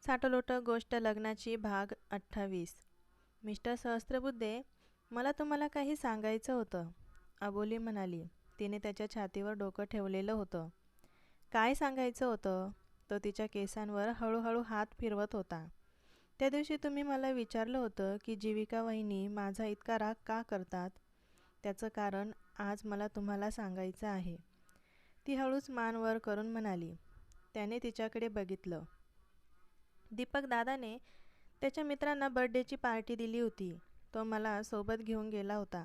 साठलोट गोष्ट लग्नाची भाग 28. मिस्टर सहस्त्रबुद्धे, मला तुम्हाला काही सांगायचं होतं, अबोली म्हणाली. तिने त्याच्या छातीवर डोकं ठेवलेलं होतं. काय सांगायचं होतं? तो तिच्या केसांवर हळूहळू हात फिरवत होता. त्या दिवशी तुम्ही मला विचारलं होतं की जीविका वहिनी माझा इतका राग का करतात. त्याचं कारण आज मला तुम्हाला सांगायचं आहे. ती हळूच मान वर करून म्हणाली. त्याने तिच्याकडे बघितलं. दीपक दादाने त्याच्या मित्रांना बर्थडेची पार्टी दिली होती. तो मला सोबत घेऊन गेला होता.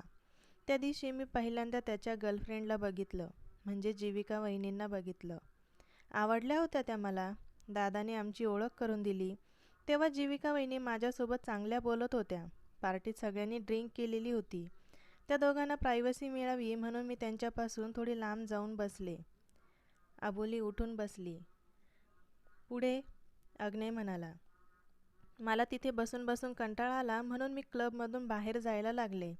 त्या दिवशी मी पहिल्यांदा त्याच्या गर्लफ्रेंडला बघितलं, म्हणजे जीविका वहिनींना बघितलं. आवडल्या होत्या त्या मला. दादाने आमची ओळख करून दिली. तेव्हा जीविका वहिनी माझ्यासोबत चांगल्या बोलत होत्या. पार्टीत सगळ्यांनी ड्रिंक केलेली होती. त्या दोघांना प्रायव्हसी मिळावी म्हणून मी त्यांच्यापासून थोडी लांब जाऊन बसले. अबोली उठून बसली. पुढे अग्नेय म्हणाला. मला तिथे बसून बसून कंटाळा आला म्हणून मी क्लबमधून बाहेर जायला लागले.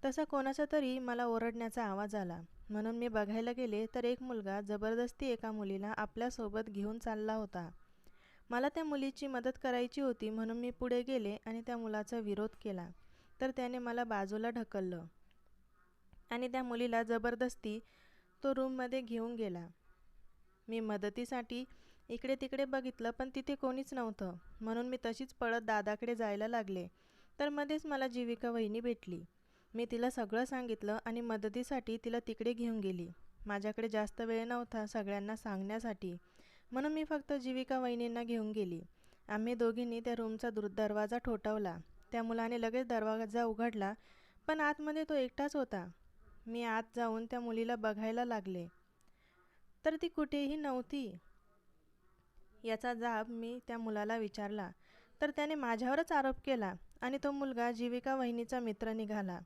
तसा कोणाचा तरी मला ओरडण्याचा आवाज आला. म्हणून मी बघायला गेले तर एक मुलगा जबरदस्ती एका मुलीला आपल्यासोबत घेऊन चालला होता. मला त्या मुलीची मदत करायची होती म्हणून मी पुढे गेले आणि त्या मुलाचा विरोध केला. तर त्याने मला बाजूला ढकललं आणि त्या मुलीला जबरदस्ती तो रूममध्ये घेऊन गेला. मी मदतीसाठी इकडे तिकडे बघितलं पण तिथे कोणीच नव्हतं. म्हणून मी तशीच पळत दादाकडे जायला लागले. तर मध्येच मला जीविका वहिनी भेटली. मी तिला सगळं सांगितलं आणि मदतीसाठी तिला तिकडे घेऊन गेली. माझ्याकडे जास्त वेळ नव्हता सगळ्यांना सांगण्यासाठी, म्हणून मी फक्त जीविका वहिनींना घेऊन गेली. आम्ही दोघींनी त्या रूमचा दरवाजा ठोठावला. त्या मुलाने लगेच दरवाजा उघडला, पण आतमध्ये तो एकटाच होता. मी आत जाऊन त्या मुलीला बघायला लागले तर ती कुठेही नव्हती. याचा जाब मी त्या मुलाला विचारला तर त्याने माझ्यावरच आरोप केला आणि तो मुलगा जीविका वहिनीचा मित्र निघाला.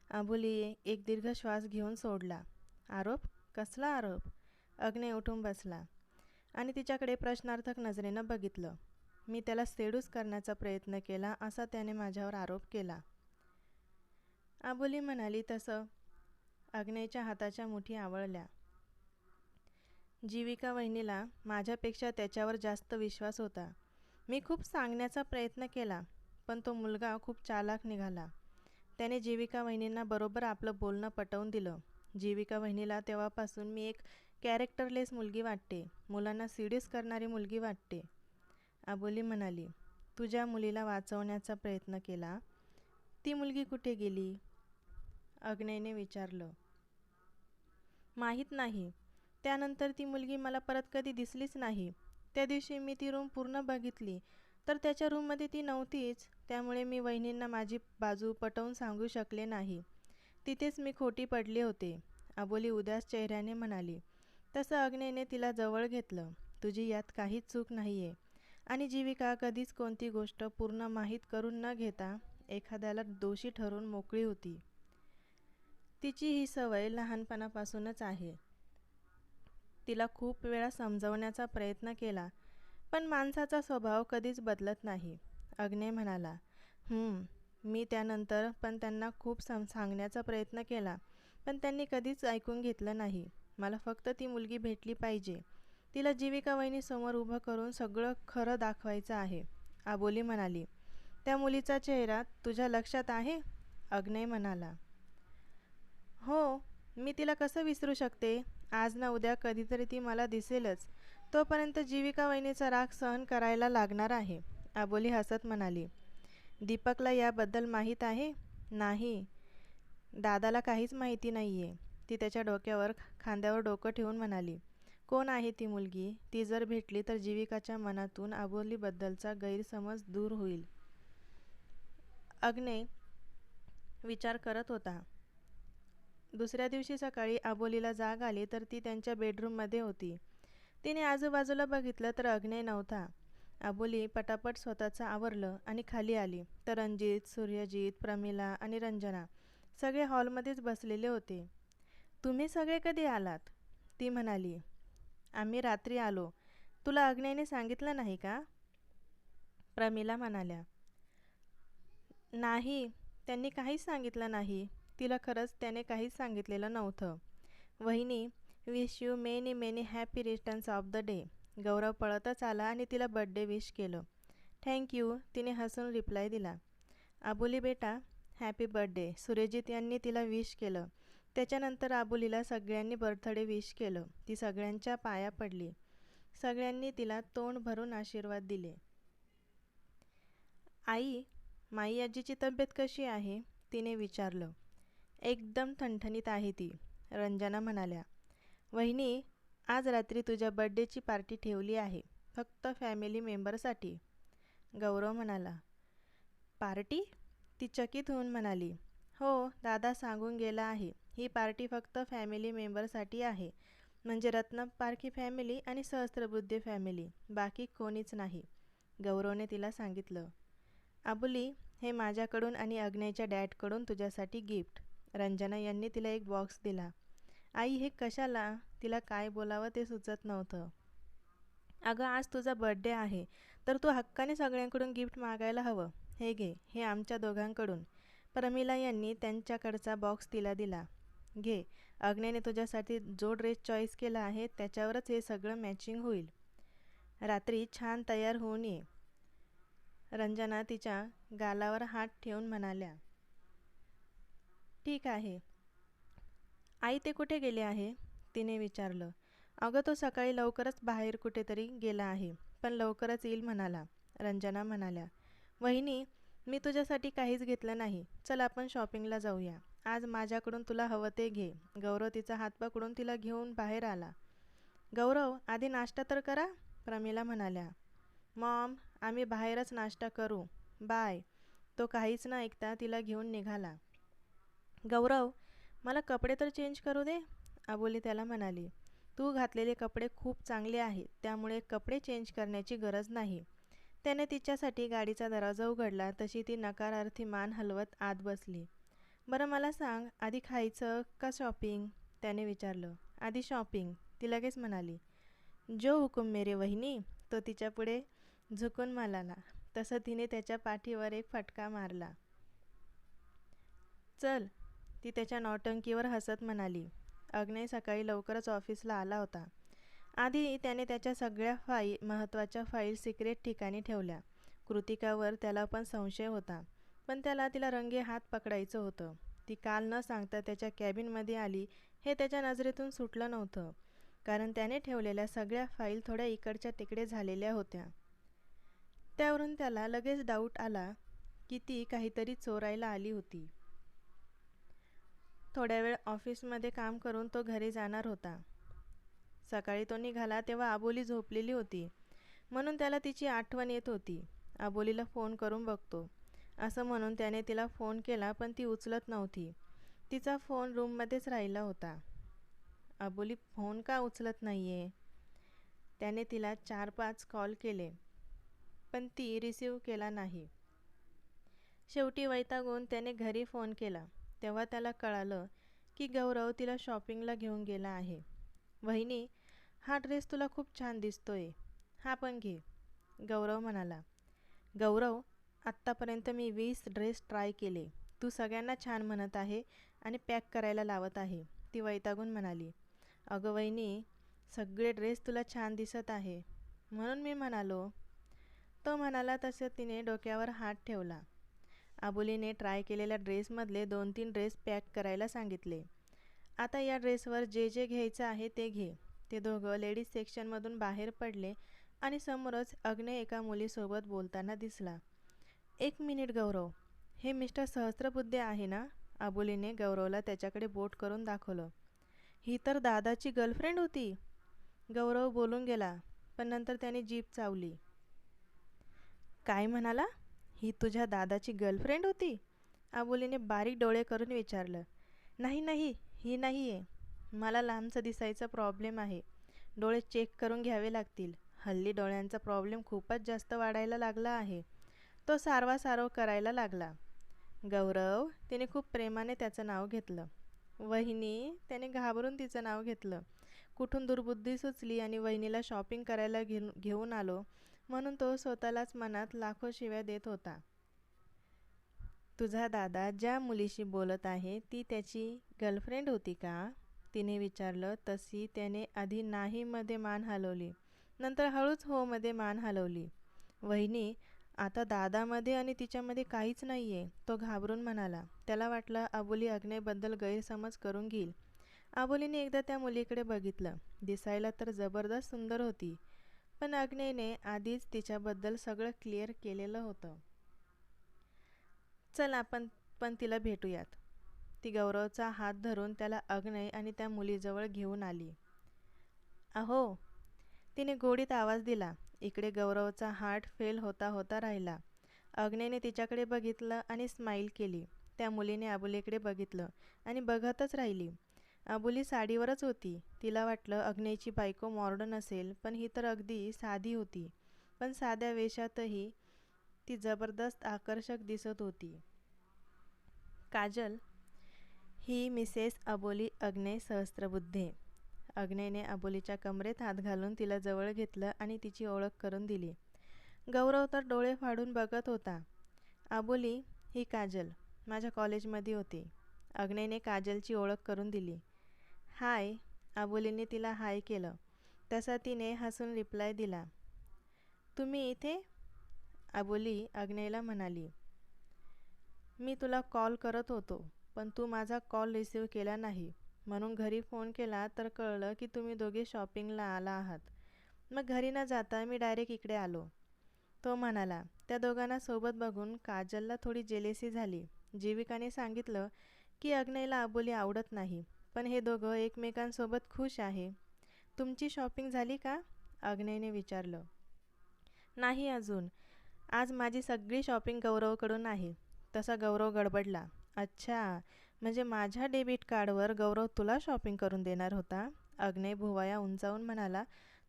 अबोलीने एक दीर्घ श्वास घेऊन सोडला. आरोप? कसला आरोप? अग्नेय उठून बसला आणि तिच्याकडे प्रश्नार्थक नजरेनं बघितलं. मी त्याला सेड्यूस करण्याचा प्रयत्न केला असा त्याने माझ्यावर आरोप केला. अबोली म्हणाली. तसं? अग्नेयच्या हाताच्या मुठी आवळल्या. जीविका वहिनीला माझ्यापेक्षा त्याच्यावर जास्त विश्वास होता. मी खूप सांगण्याचा प्रयत्न केला पण तो मुलगा खूप चालाख निघाला. त्याने जीविका वहिनींना बरोबर आपलं बोलणं पटवून दिलं. जीविका वहिनीला तेव्हापासून मी एक कॅरेक्टरलेस मुलगी वाटते, मुलांना सिड्यूस करणारी मुलगी वाटते. अबोली म्हणाली. तू ज्या मुलीला वाचवण्याचा प्रयत्न केला ती मुलगी कुठे गेली? अग्नेयने विचारलं. माहीत नाही. त्यानंतर ती मुलगी मला परत कधी दिसलीच नाही. त्या दिवशी मी ती रूम पूर्ण बघितली तर त्याच्या रूममध्ये ती नव्हतीच. त्यामुळे मी वहिनींना माझी बाजू पटवून सांगू शकले नाही. तिथेच मी खोटी पडले होते, अबोली उदास चेहऱ्याने म्हणाली. तसं अग्नेयने तिला जवळ घेतलं. तुझी यात काहीच चूक नाही आहे आणि जीविका कधीच कोणती गोष्ट पूर्ण माहीत करून न घेता एखाद्याला दोषी ठरवून मोकळी होती. तिची ही सवय लहानपणापासूनच आहे. तिला खूप वेळा समजवण्याचा प्रयत्न केला पण माणसाचा स्वभाव कधीच बदलत नाही. अग्नेय म्हणाला. मी त्यानंतर पण त्यांना खूप सांगण्याचा प्रयत्न केला पण त्यांनी कधीच ऐकून घेतलं नाही. मला फक्त ती मुलगी भेटली पाहिजे. तिला जीविका वहिनी समोर उभं करून सगळं खरं दाखवायचं आहे, अबोली म्हणाली. त्या मुलीचा चेहरा तुझ्या लक्षात आहे? अग्नेय म्हणाला. हो, मी तिला कसं विसरू शकते. आज ना उद्या कधीतरी ती मला दिसेलच. तोपर्यंत जीविका वहिनीचा राग सहन करायला लागणार आहे, अबोली हसत म्हणाली. दीपकला याबद्दल माहीत आहे? नाही. दादाला काहीच माहिती नाही आहे, ती त्याच्या डोक्यावर खांद्यावर डोकं ठेवून म्हणाली. कोण आहे ती मुलगी? ती जर भेटली तर जीविकाच्या मनातून अबोलीबद्दलचा गैरसमज दूर होईल. अग्नेय विचार करत होता. दुसऱ्या दिवशी सकाळी अबोलीला जाग आली तर ती त्यांच्या बेडरूममध्ये होती. तिने आजूबाजूला बघितलं तर अग्नेय नव्हता. अबोली पटापट स्वतःचं आवरलं आणि खाली आली तर रणजित, सूर्यजित, प्रमिला आणि रंजना सगळे हॉलमध्येच बसलेले होते. तुम्ही सगळे कधी आलात? ती म्हणाली. आम्ही रात्री आलो. तुला अग्नेयने सांगितलं नाही का? प्रमिला म्हणाल्या. नाही, त्यांनी काहीच सांगितलं नाही. तिला खरंच त्याने काहीच सांगितलेलं नव्हतं. वहिनी, wish you many many happy returns of the day, Gaurav पळतच आला आणि तिला बर्थडे विश केलं. थँक्यू, तिने हसून रिप्लाय दिला. आबोली बेटा, हॅपी बर्थडे, सुरेजित यांनी तिला विश केलं. त्याच्यानंतर आबोलीला सगळ्यांनी बर्थडे विश केलं. ती सगळ्यांच्या पाया पडली. सगळ्यांनी तिला तोंड भरून आशीर्वाद दिले. आई, माई आजीची तब्येत कशी आहे? तिने विचारलं. एकदम ठणठणीत आहे ती, रंजना म्हणाल्या. वहिनी, आज रात्री तुझ्या बर्थडेची पार्टी ठेवली आहे, फक्त फॅमिली मेंबरसाठी, गौरव म्हणाला. पार्टी? ती चकित होऊन म्हणाली. हो, दादा सांगून गेला आहे. ही पार्टी फक्त फॅमिली मेंबरसाठी आहे. म्हणजे रत्नम पारखी फॅमिली आणि सहस्त्रबुद्धे फॅमिली, बाकी कोणीच नाही, गौरवने तिला सांगितलं. आबुली, हे माझ्याकडून आणि अग्नेच्या डॅडकडून तुझ्यासाठी गिफ्ट, रंजना यांनी तिला एक बॉक्स दिला. आई, हे कशाला? तिला काय बोलावं ते सुचत नव्हतं. अगं, आज तुझा बर्थडे आहे, तर तू हक्काने सगळ्यांकडून गिफ्ट मागायला हवं. हे घे, हे आमच्या दोघांकडून. प्रमिला यांनी त्यांच्याकडचा बॉक्स तिला दिला. घे, अग्नेने तुझ्यासाठी जो ड्रेस चॉईस केला आहे त्याच्यावरच हे सगळं मॅचिंग होईल. रात्री छान तयार होऊन ये, रंजना तिच्या गालावर हात ठेवून म्हणाल्या. ठीक आहे. आई, ते कुठे गेले आहे? तिने विचारलं. अगं, तो सकाळी लवकरच बाहेर कुठेतरी गेला आहे, पण लवकरच येईल म्हणाला, रंजना म्हणाल्या. वहिनी, मी तुझ्यासाठी काहीच घेतलं नाही. चल आपण शॉपिंगला जाऊया. आज माझ्याकडून तुला हवं ते घे. गौरव तिचा हात पकडून तिला घेऊन बाहेर आला. गौरव, आधी नाश्ता तर करा, प्रमिला म्हणाल्या. मॉम, आम्ही बाहेरच नाश्ता करू, बाय. तो काहीच न ऐकता तिला घेऊन निघाला. गौरव, मला कपडे तर चेंज करू दे, आबोली त्याला म्हणाली. तू घातलेले कपडे खूप चांगले आहेत, त्यामुळे कपडे चेंज करण्याची गरज नाही. त्याने तिच्यासाठी गाडीचा दरवाजा उघडला तशी ती नकारार्थी मान हलवत आत बसली. बरं, मला सांग, आधी खायचं का शॉपिंग? त्याने विचारलं. आधी शॉपिंग, ती लगेच म्हणाली. जो हुकुम मेरे वहिनी, तो तिच्यापुढे झुकून म्हणाला. तसं तिने त्याच्या पाठीवर एक फटका मारला. चल, ती त्याच्या नौटंकीवर हसत म्हणाली. अग्नेय सकाळी लवकरच ऑफिसला आला होता. आधी त्याने त्याच्या सगळ्या महत्त्वाच्या फाईल सिक्रेट ठिकाणी ठेवल्या. कृतिकावर त्याला पण संशय होता, पण त्याला तिला रंगे हात पकडायचं होतं. ती काल न सांगता त्याच्या कॅबिनमध्ये आली हे त्याच्या नजरेतून सुटलं नव्हतं, कारण त्याने ठेवलेल्या सगळ्या फाईल थोड्या इकडच्या तिकडे झालेल्या होत्या. त्यावरून त्याला लगेच डाऊट आला की ती काहीतरी चोरायला आली होती. थोड्या वेळ ऑफिसमध्ये काम करून तो घरी जाणार होता. सकाळी तो निघाला तेव्हा आबोली झोपलेली होती, म्हणून त्याला तिची आठवण येत होती. आबोलीला फोन करून बघतो, असं म्हणून त्याने तिला फोन केला, पण ती उचलत नव्हती. तिचा फोन रूममध्येच राहिला होता. आबोली फोन का उचलत नाहीये? त्याने तिला 4-5 कॉल केले, पण ती रिसीव केला नाही. शेवटी वैतागून त्याने घरी फोन केला. तेव्हा त्याला कळालं की गौरव तिला शॉपिंगला घेऊन गेला आहे. वहिनी, हा ड्रेस तुला खूप छान दिसतोय, हा पण घे, गौरव म्हणाला. गौरव, आत्तापर्यंत मी 20 ड्रेस ट्राय केले. तू सगळ्यांना छान म्हणत आहे आणि पॅक करायला लावत आहे, ती वैतागून म्हणाली. अगं वहिनी, सगळे ड्रेस तुला छान दिसत आहे, म्हणून मी म्हणालो, तो म्हणाला. तसं तिने डोक्यावर हात ठेवला. आबोलीने ट्राय केलेल्या ड्रेसमधले 2-3 ड्रेस पॅक करायला सांगितले. आता या ड्रेसवर जे जे घ्यायचं आहे ते घे. ते दोघं लेडीज सेक्शनमधून बाहेर पडले आणि समोरच अग्नेय एका मुलीसोबत बोलताना दिसला. 1 मिनिट गौरव, हे मिस्टर सहस्त्रबुद्धे आहे ना? आबोलीने गौरवला त्याच्याकडे बोट करून दाखवलं. ही तर दादाची गर्लफ्रेंड होती, गौरव बोलून गेला, पण नंतर त्याने जीभ चावली. काय म्हणाला? ही तुझ्या दादाची गर्लफ्रेंड होती? आबोलीने बारीक डोळे करून विचारलं. नाही नाही, ही नाही आहे. मला लांबचं दिसायचा प्रॉब्लेम आहे. डोळे चेक करून घ्यावे लागतील. हल्ली डोळ्यांचा प्रॉब्लेम खूपच जास्त वाढायला लागला आहे. तो सारवासारव करायला लागला. गौरव, तिने खूप प्रेमाने त्याचं नाव घेतलं. वहिनी, त्याने घाबरून तिचं नाव घेतलं. कुठून दुर्बुद्धी सुचली आणि वहिनीला शॉपिंग करायला घेऊन आलो, म्हणून तो स्वतःलाच मनात लाखो शिव्या देत होता. तुझा दादा ज्या मुलीशी बोलत आहे ती त्याची गर्लफ्रेंड होती का? तिने विचारलं. तशी त्याने आधी नाही मध्ये मान हलवली. नंतर हळूच होमध्ये मान हलवली. वहिनी, आता दादामध्ये आणि तिच्यामध्ये काहीच नाही आहे, तो घाबरून म्हणाला. त्याला वाटलं अबोली अग्नेयबद्दल गैरसमज करून घेईल. अबोलीने एकदा त्या मुलीकडे बघितलं. दिसायला तर जबरदस्त सुंदर होती, पण अग्नेयने आधीच तिच्याबद्दल सगळं क्लिअर केलेलं होतं. चल आपण पण तिला भेटूयात. ती गौरवचा हात धरून त्याला अग्नेय आणि त्या मुलीजवळ घेऊन आली. अहो, तिने गोडीत आवाज दिला. इकडे गौरवचा हार्ट फेल होता होता राहिला. अग्नेयने तिच्याकडे बघितलं आणि स्माईल केली. त्या मुलीने अबोलीकडे बघितलं आणि बघतच राहिली. अबोली साडीवरच होती. तिला वाटलं अग्नेयची बायको मॉडर्न असेल, पण ही तर अगदी साधी होती. पण साध्या वेशातही ती जबरदस्त आकर्षक दिसत होती. काजल, ही मिसेस अबोली अग्नेय सहस्त्रबुद्धे. अग्नेयने अबोलीच्या कमरेत हात घालून तिला जवळ घेतलं आणि तिची ओळख करून दिली. गौरव तर डोळे फाडून बघत होता. अबोली, ही काजल, माझ्या कॉलेजमध्ये होती. अग्नेयने काजलची ओळख करून दिली. हाय. अबोलीने तिला हाय केलं. तसा तिने हसून रिप्लाय दिला. तुम्ही इथे? अबोली अग्नेयला म्हणाली. मी तुला कॉल करत होतो, पण तू माझा कॉल रिसीव्ह केला नाही. म्हणून घरी फोन केला तर कळलं की तुम्ही दोघे शॉपिंगला आला आहात. मग घरी न जाता मी डायरेक्ट इकडे आलो, तो म्हणाला. त्या दोघांना सोबत बघून काजलला थोडी जेलेसी झाली. जीविकाने सांगितलं की अग्नेयला अबोली आवडत नाही, पण हे दोघं एकमेकांसोबत खुश आहे. तुमची शॉपिंग झाली का? अग्नेयने विचारलं. नाही अजून. आज माझी सगळी शॉपिंग गौरवकडून आहे. तसा गौरव गडबडला. अच्छा, म्हणजे माझ्या डेबिट कार्डवर गौरव तुला शॉपिंग करून देणार होता? अग्नेय भुवया उंचावून म्हणाला.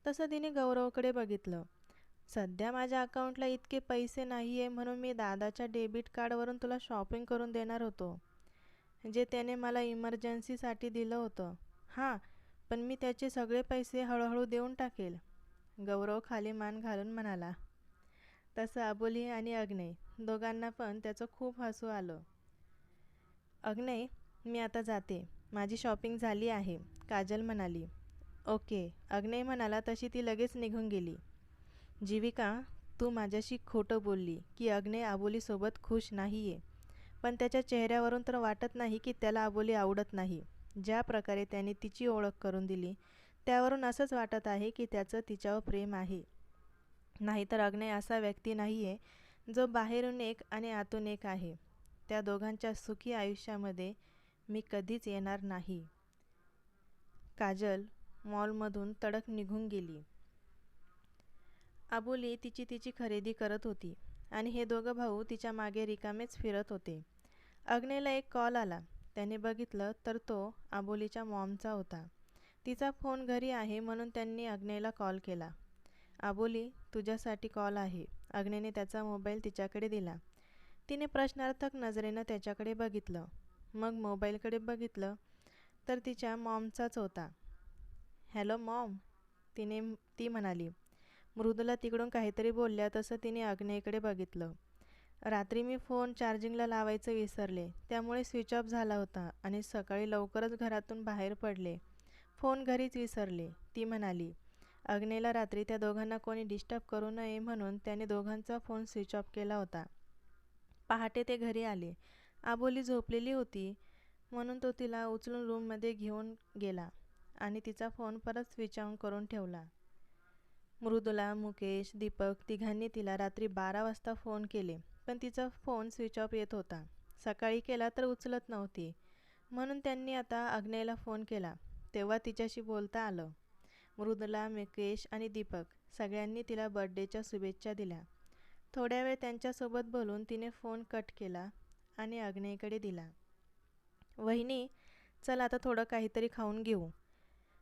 तसं तिने गौरवकडे बघितलं. सध्या माझ्या अकाउंटला इतके पैसे नाही आहे, म्हणून मी दादाच्या डेबिट कार्डवरून तुला शॉपिंग करून देणार होतो, जे त्याने मला इमर्जन्सीसाठी दिलं होतं. हां, पण मी त्याचे सगळे पैसे हळूहळू देऊन टाकेल, गौरव खाली मान घालून म्हणाला. तसं अबोली आणि अग्नेय दोघांना पण त्याचं खूप हसू आलं. अग्नेय, मी आता जाते. माझी शॉपिंग झाली आहे, काजल म्हणाली. ओके, अग्नेय म्हणाला. तशी ती लगेच निघून गेली. जीविका, तू माझ्याशी खोटं बोलली की अग्नेय अबोलीसोबत खुश नाही आहे. पण त्याच्या चेहऱ्यावरून तर वाटत नाही की त्याला अबोली आवडत नाही. ज्या प्रकारे त्याने तिची ओळख करून दिली, त्यावरून असंच वाटत आहे की त्याचं तिच्यावर प्रेम आहे. नाहीतर अग्नेय असा व्यक्ती नाही आहे जो बाहेरून एक आणि आतून एक आहे. त्या दोघांच्या सुखी आयुष्यामध्ये मी कधीच येणार नाही. काजल मॉलमधून तडक निघून गेली. अबोली तिची खरेदी करत होती आणि हे दोघं भाऊ तिच्या मागे रिकामेच फिरत होते. अग्नेयला एक कॉल आला. त्याने बघितलं तर तो अबोलीच्या मॉमचा होता. तिचा फोन घरी आहे म्हणून त्यांनी अग्नेयला कॉल केला. अबोली, तुझ्यासाठी कॉल आहे. अग्नेयने त्याचा मोबाईल तिच्याकडे दिला. तिने प्रश्नार्थक नजरेनं त्याच्याकडे बघितलं. मग मोबाईलकडे बघितलं तर तिच्या मॉमचाच होता. हॅलो मॉम, ती म्हणाली. मृदूला तिकडून काहीतरी बोलल्या तसं तिने अग्नेयकडे बघितलं. रात्री मी फोन चार्जिंगला लावायचं विसरले, त्यामुळे स्विच ऑफ झाला होता आणि सकाळी लवकरच घरातून बाहेर पडले. फोन घरीच विसरले, ती म्हणाली. अग्नेयला रात्री त्या दोघांना कोणी डिस्टर्ब करू नये म्हणून त्याने दोघांचा फोन स्विच ऑफ केला होता. पहाटे ते घरी आले. अबोली झोपलेली होती म्हणून तो तिला उचलून रूममध्ये घेऊन गेला आणि तिचा फोन परत स्विच ऑन करून ठेवला. मृदुला, मुकेश, दीपक तिघांनी तिला रात्री 12 वाजता फोन केले, पण तिचा फोन स्विच ऑफ येत होता. सकाळी केला तर उचलत नव्हती, म्हणून त्यांनी आता अग्नेयला फोन केला. तेव्हा तिच्याशी बोलता आलं. मृदुला, मुकेश आणि दीपक सगळ्यांनी तिला बर्थडेच्या शुभेच्छा दिल्या. थोड्या वेळ त्यांच्यासोबत बोलून तिने फोन कट केला आणि अग्नेयकडे दिला. वहिनी, चल आता थोडं काहीतरी खाऊन घेऊ,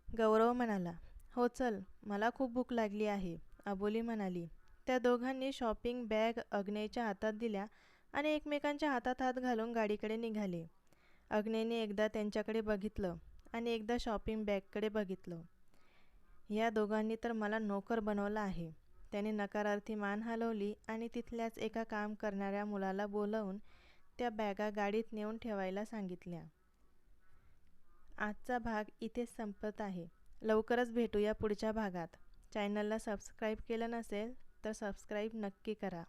गौरव म्हणाला. हो चल, मला खूप भूक लागली आहे, अबोली म्हणाली. त्या दोघांनी शॉपिंग बॅग अग्नेयच्या हातात दिल्या आणि एकमेकांच्या हातात हात घालून गाडीकडे निघाले. अग्नेयने एकदा त्यांच्याकडे बघितलं आणि एकदा शॉपिंग बॅगकडे बघितलं. या दोघांनी तर मला नोकर बनवलं आहे, त्याने नकारार्थी मान हलवली आणि तिथल्याच एका काम करणाऱ्या मुलाला बोलावून त्या बॅगा गाडीत नेऊन ठेवायला सांगितल्या. आजचा भाग इथेच संपत आहे. लवकरच भेटूया पुढच्या भागात. चॅनलला सबस्क्राईब केलं नसेल तर सबस्क्राईब नक्की करा.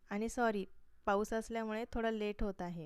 आणि सॉरी, पाऊस असल्यामुळे थोडं लेट होत आहे.